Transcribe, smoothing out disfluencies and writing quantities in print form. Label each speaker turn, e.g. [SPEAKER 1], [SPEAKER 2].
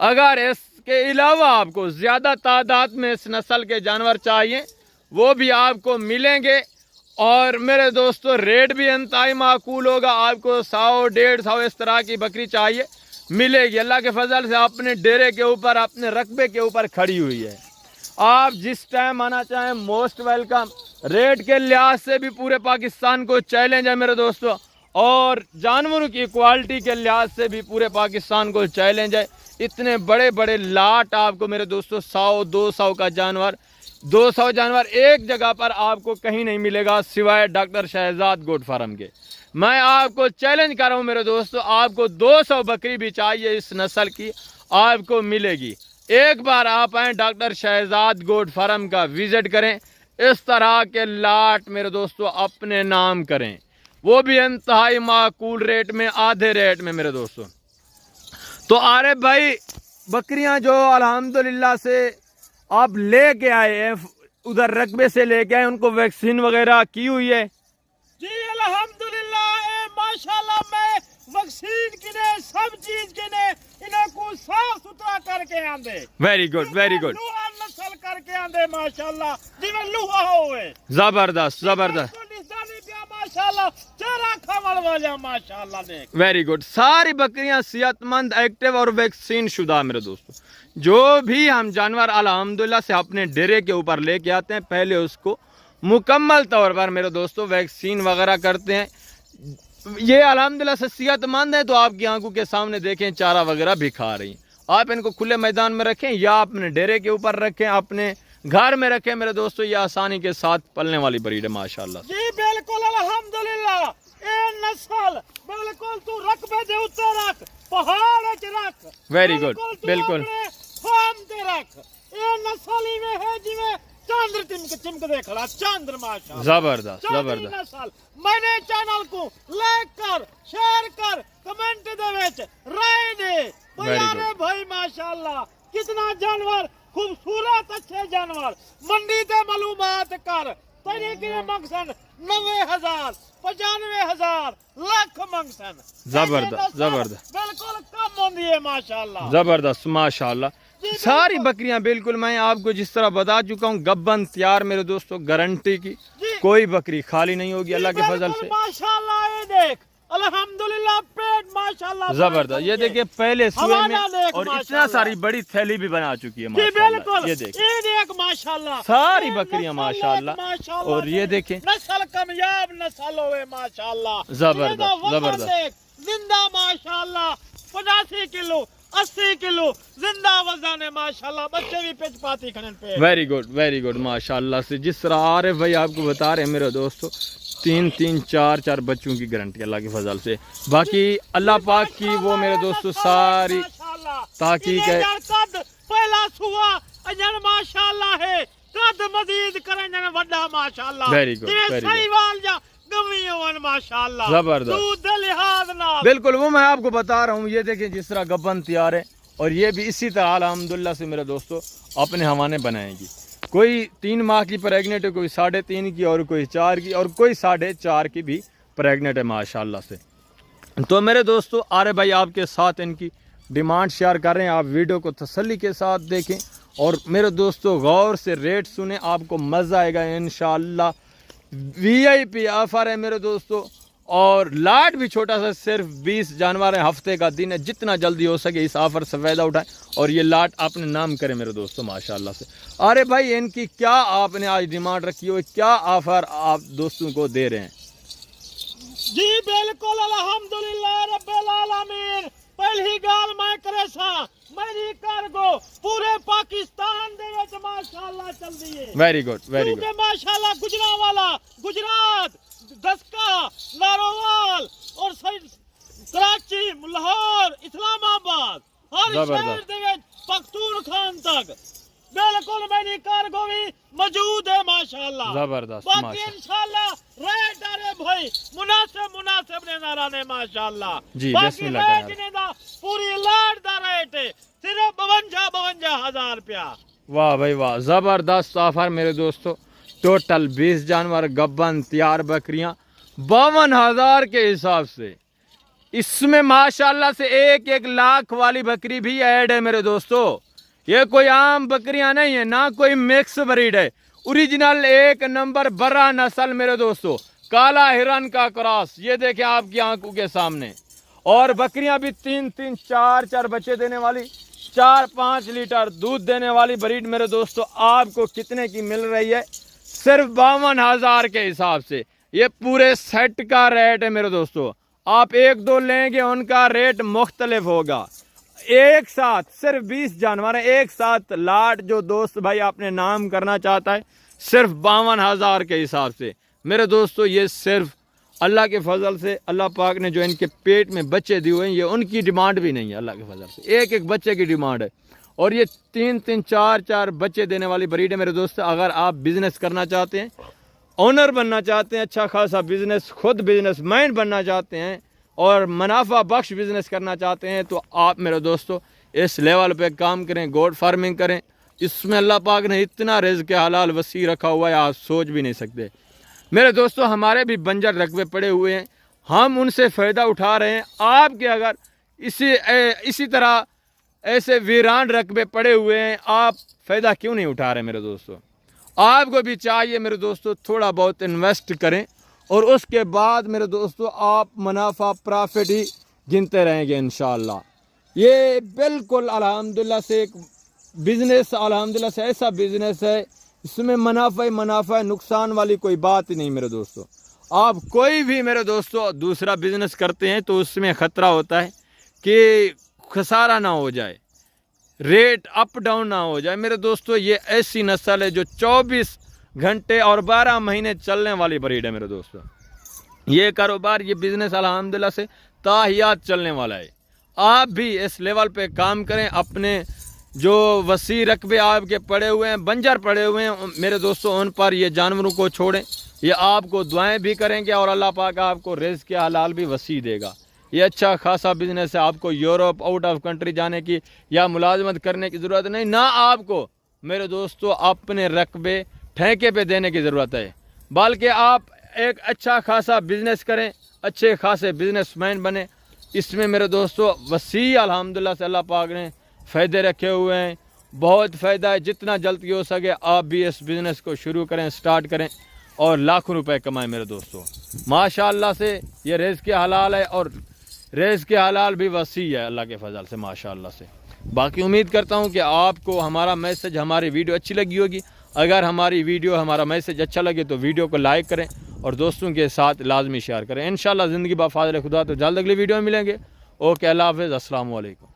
[SPEAKER 1] اگر اس کے علاوہ آپ کو زیادہ تعداد میں اس نسل کے جانور چاہیے وہ بھی آپ کو ملیں گے، اور میرے دوستو ریٹ بھی انتہائی معقول ہوگا. آپ کو 100-150 اس طرح کی بکری چاہیے ملے گی. اللہ کے فضل سے اپنے ڈیرے کے اوپر، اپنے رقبے کے اوپر کھڑی ہوئی ہے. آپ جس ٹائم آنا چاہیں موسٹ ویلکم. ریٹ کے لحاظ سے بھی پورے پاکستان کو چیلنج ہے میرے دوستو، اور جانوروں کی کوالٹی کے لحاظ سے بھی پورے پاکستان کو چیلنج ہے. اتنے بڑے بڑے لاٹ آپ کو میرے دوستو 100-200 کا جانور، 200 جانور ایک جگہ پر آپ کو کہیں نہیں ملے گا سوائے ڈاکٹر شہزاد گوٹ فارم کے. میں آپ کو چیلنج کر رہا ہوں میرے دوستو، آپ کو 200 بکری بھی چاہیے اس نسل کی آپ کو ملے گی. ایک بار آپ آئیں ڈاکٹر شہزاد گوٹ فارم کا وزٹ کریں، اس طرح کے لاٹ میرے دوستو اپنے نام کریں، وہ بھی انتہائی معقول ریٹ میں، آدھے ریٹ میں میرے دوستو. تو عارف بھائی بکریاں جو الحمدللہ سے آپ لے کے آئے ہیں ادھر رقبے سے لے کے آئے، ان کو ویکسین وغیرہ کی ہوئی ہے؟
[SPEAKER 2] جی الحمدللہ ماشاءاللہ میں ویکسین کنے سب چیز کنے انہیں کو صاف ستھرا کر کے آندے.
[SPEAKER 1] Very good very good.
[SPEAKER 2] لوہا نسل کر کے آندے ماشاءاللہ جی میں لوہا ہوئے
[SPEAKER 1] زبردست زبردست.
[SPEAKER 2] ماشاءاللہ چہرہ کھول والا ماشاءاللہ نے.
[SPEAKER 1] Very good. ساری بکریاں صحت مند، ایکٹیو اور ویکسین شدہ میرے دوستو. جو بھی ہم جانور الحمدللہ سے اپنے ڈیرے کے اوپر لے کے آتے ہیں پہلے اس کو مکمل طور پر میرے دوستو ویکسین وغیرہ کرتے ہیں. یہ الحمدللہ سے صحت مند ہے تو آپ کی آنکھوں کے سامنے دیکھیں چارہ وغیرہ بھی کھا رہی ہیں. آپ ان کو کھلے میدان میں رکھیں یا اپنے ڈیرے کے اوپر رکھیں، اپنے گھر میں رکھیں میرے دوستو، یہ آسانی کے ساتھ پلنے والی بریڈ ہے ماشاءاللہ.
[SPEAKER 2] جی بالکل الحمدللہ. اے نسل بالکل تو رقبے دے اوتے رکھ، پہاڑ وچ رکھ.
[SPEAKER 1] Very good. بالکل
[SPEAKER 2] فارم تے رکھ. اے نسل ہی میں ہے جی میں چاندر چمک دے کھڑا چاندر ماشاءاللہ.
[SPEAKER 1] زبردست زبردست.
[SPEAKER 2] نسل میں نے چینل کو لائک کر، شیئر کر، کمنٹ دے وچ رائے دے. پیارے بھائی ماشاءاللہ کتنا جانور خوبصورت اچھے جانور منڈی تے معلومات کر. طریقے مقصد 90,000 95,000 لاکھ مقصد.
[SPEAKER 1] زبردست زبردست.
[SPEAKER 2] بالکل کم ہوندی ہے ماشاءاللہ.
[SPEAKER 1] زبردست ماشاءاللہ. ساری بکریاں بالکل میں آپ کو جس طرح بتا چکا ہوں گبن تیار میرے دوستو، گارنٹی کی. کوئی بکری خالی نہیں ہوگی اللہ کے فضل سے.
[SPEAKER 2] ماشاءاللہ یہ دیکھ الحمدللہ پیٹ ماشاءاللہ
[SPEAKER 1] زبردست. یہ دیکھیں پہلے سوئے میں اور اتنا ساری بڑی تھیلی بھی بنا چکی ہے ماشاءاللہ. یہ دیکھ
[SPEAKER 2] ماشاءاللہ
[SPEAKER 1] ساری بکریاں ماشاءاللہ. اور یہ دیکھیں
[SPEAKER 2] نسل کامیاب نسل ہوئے ماشاءاللہ.
[SPEAKER 1] زبردست زبردست.
[SPEAKER 2] زندہ ماشاءاللہ 85 کلو 80 کلو زندہ وزن ہے ماشاءاللہ. بچے بھی پچ پاتی کھڑن پہ.
[SPEAKER 1] ویری گڈ ویری گڈ ماشاءاللہ سے. جس طرح عارف بھائی آپ کو بتا رہے ہیں میرے دوستو 3-4 بچوں کی گارنٹی اللہ کے فضل سے. باقی اللہ پاک کی وہ میرے دوستو ساری تحقیق ہے.
[SPEAKER 2] پہلا سوا انجن ماشاءاللہ ہے، قد مزید کرن وڈا ماشاءاللہ.
[SPEAKER 1] Very good very good.
[SPEAKER 2] ماشاءاللہ
[SPEAKER 1] زبردست.
[SPEAKER 2] دودھ لحاظ نال
[SPEAKER 1] بالکل وہ میں آپ کو بتا رہا ہوں. یہ دیکھیں جس طرح گبن تیار ہے، اور یہ بھی اسی طرح الحمدللہ سے میرے دوستو اپنے حوانے بنائیں گی. کوئی 3 ماہ کی پریگنیٹ ہے، کوئی 3.5 کی، اور کوئی 4 کی، اور کوئی 4.5 کی بھی پریگنیٹ ہے ماشاءاللہ سے. تو میرے دوستو عارف بھائی آپ کے ساتھ ان کی ڈیمانڈ شیئر کر رہے ہیں. آپ ویڈیو کو تسلی کے ساتھ دیکھیں اور میرے دوستو غور سے ریٹ سنیں، آپ کو مزہ آئے گا انشاءاللہ. VIP آفر ہے میرے دوستو، اور لاٹ بھی چھوٹا سا صرف 20 جانور ہے. ہفتے کا دن ہے، جتنا جلدی ہو سکے اس آفر سے فائدہ اٹھائیں اور یہ لاٹ اپنے نام کریں میرے دوستو ماشاءاللہ سے. ارے بھائی ان کی کیا آپ نے آج ڈیمانڈ رکھی ہوئی، کیا آفر آپ دوستوں کو دے رہے ہیں؟
[SPEAKER 2] جی بالکل الحمدللہ رب العالمین. پہلی گال میں کرے سا میری کارگو پورے پاکستان دے وچ ماشاءاللہ چل دی ہے.
[SPEAKER 1] Very good very good.
[SPEAKER 2] ماشاءاللہ گجرانوالا، گجرات، دسکا، ناروال اور کراچی، لاہور، اسلام آباد، ہر شہر دے وچ پختونخوا تک بالکل میری کارگو بھی موجود ہے ماشاءاللہ.
[SPEAKER 1] زبردست.
[SPEAKER 2] باقی انشاءاللہ ریٹ آرے بھائی مناسب نے نارانے ماشاءاللہ.
[SPEAKER 1] جی بسم اللہ کریں.
[SPEAKER 2] پوری لاٹ دا ریٹ ہے صرف 52,000 روپیہ.
[SPEAKER 1] واہ بھائی واہ، زبردست آفر میرے دوستو. ٹوٹل 20 جانور گبن تیار بکریاں 52,000 کے حساب سے. اس میں ماشاءاللہ سے 1-1 لاکھ والی بکری بھی ایڈ ہے میرے دوستو. یہ کوئی عام بکریاں نہیں ہیں, نہ کوئی مکس بریڈ ہے, اوریجنل 1 نمبر برا نسل میرے دوستو, کالا ہرن کا کراس. یہ دیکھیں آپ کی آنکھوں کے سامنے. اور بکریاں بھی 3-3 4-4 بچے دینے والی, 4-5 لیٹر دودھ دینے والی بریڈ میرے دوستو آپ کو کتنے کی مل رہی ہے؟ صرف 52,000 کے حساب سے. یہ پورے سیٹ کا ریٹ ہے میرے دوستو. آپ 1-2 لیں گے ان کا ریٹ مختلف ہوگا. ایک ساتھ صرف 20 جانور ہیں, ایک ساتھ لاٹ جو دوست بھائی آپ نے نام کرنا چاہتا ہے صرف 52,000 کے حساب سے میرے دوستو. یہ صرف اللہ کے فضل سے, اللہ پاک نے جو ان کے پیٹ میں بچے دیے ہوئے ہیں, یہ ان کی ڈیمانڈ بھی نہیں ہے, اللہ کے فضل سے 1-1 بچے کی ڈیمانڈ ہے. اور یہ 3-3 4-4 بچے دینے والی بریڈ ہے میرے دوست. اگر آپ بزنس کرنا چاہتے ہیں, اونر بننا چاہتے ہیں, اچھا خاصا بزنس, خود بزنس مین بننا چاہتے ہیں اور منافع بخش بزنس کرنا چاہتے ہیں, تو آپ میرے دوستو اس لیول پہ کام کریں, گوٹ فارمنگ کریں. اس میں اللہ پاک نے اتنا رزق حلال وسیع رکھا ہوا ہے آپ سوچ بھی نہیں سکتے میرے دوستو. ہمارے بھی بنجر رقبے پڑے ہوئے ہیں, ہم ان سے فائدہ اٹھا رہے ہیں. آپ کے اگر اسی طرح ایسے ویران رقبے پڑے ہوئے ہیں, آپ فائدہ کیوں نہیں اٹھا رہے میرے دوستو؟ آپ کو بھی چاہیے میرے دوستو تھوڑا بہت انویسٹ کریں, اور اس کے بعد میرے دوستو آپ منافع پرافٹ ہی گنتے رہیں گے انشاءاللہ. یہ بالکل الحمدللہ سے ایک بزنس, الحمدللہ سے ایسا بزنس ہے اس میں منافع نقصان والی کوئی بات ہی نہیں میرے دوستو. آپ کوئی بھی میرے دوستو دوسرا بزنس کرتے ہیں تو اس میں خطرہ ہوتا ہے کہ خسارہ نہ ہو جائے, ریٹ اپ ڈاؤن نہ ہو جائے میرے دوستو. یہ ایسی نسل ہے جو 24 گھنٹے اور 12 مہینے چلنے والی بریڈ ہے میرے دوستو. یہ کاروبار, یہ بزنس الحمدللہ سے تاحیات چلنے والا ہے. آپ بھی اس لیول پہ کام کریں. اپنے جو وسیع رقبے آپ کے پڑے ہوئے ہیں, بنجر پڑے ہوئے ہیں میرے دوستو, ان پر یہ جانوروں کو چھوڑیں. یہ آپ کو دعائیں بھی کریں گے اور اللہ پاک آپ کو رزق حلال بھی وسیع دے گا. یہ اچھا خاصا بزنس ہے. آپ کو یورپ آؤٹ آف کنٹری جانے کی یا ملازمت کرنے کی ضرورت نہیں, نہ آپ کو میرے دوستو اپنے رقبے ٹھیکے پہ دینے کی ضرورت ہے, بلکہ آپ ایک اچھا خاصا بزنس کریں, اچھے خاصے بزنس مین بنیں. اس میں میرے دوستو وسیع الحمدللہ سے اللہ پاک نے فائدے رکھے ہوئے ہیں, بہت فائدہ ہے. جتنا جلدی ہو سکے آپ بھی اس بزنس کو شروع کریں, سٹارٹ کریں اور لاکھوں روپے کمائیں میرے دوستو. ماشاءاللہ سے یہ رزق حلال ہے اور رزق حلال بھی وسیع ہے اللہ کے فضل سے ماشاءاللہ سے. باقی امید کرتا ہوں کہ آپ کو ہمارا میسج, ہماری ویڈیو اچھی لگی ہوگی. اگر ہماری ویڈیو, ہمارا میسج اچھا لگے تو ویڈیو کو لائک کریں اور دوستوں کے ساتھ لازمی شیئر کریں. انشاءاللہ زندگی با فاضل خدا. تو جلد اگلی ویڈیو میں ملیں گے. اوکے, اللہ حافظ, السلام علیکم.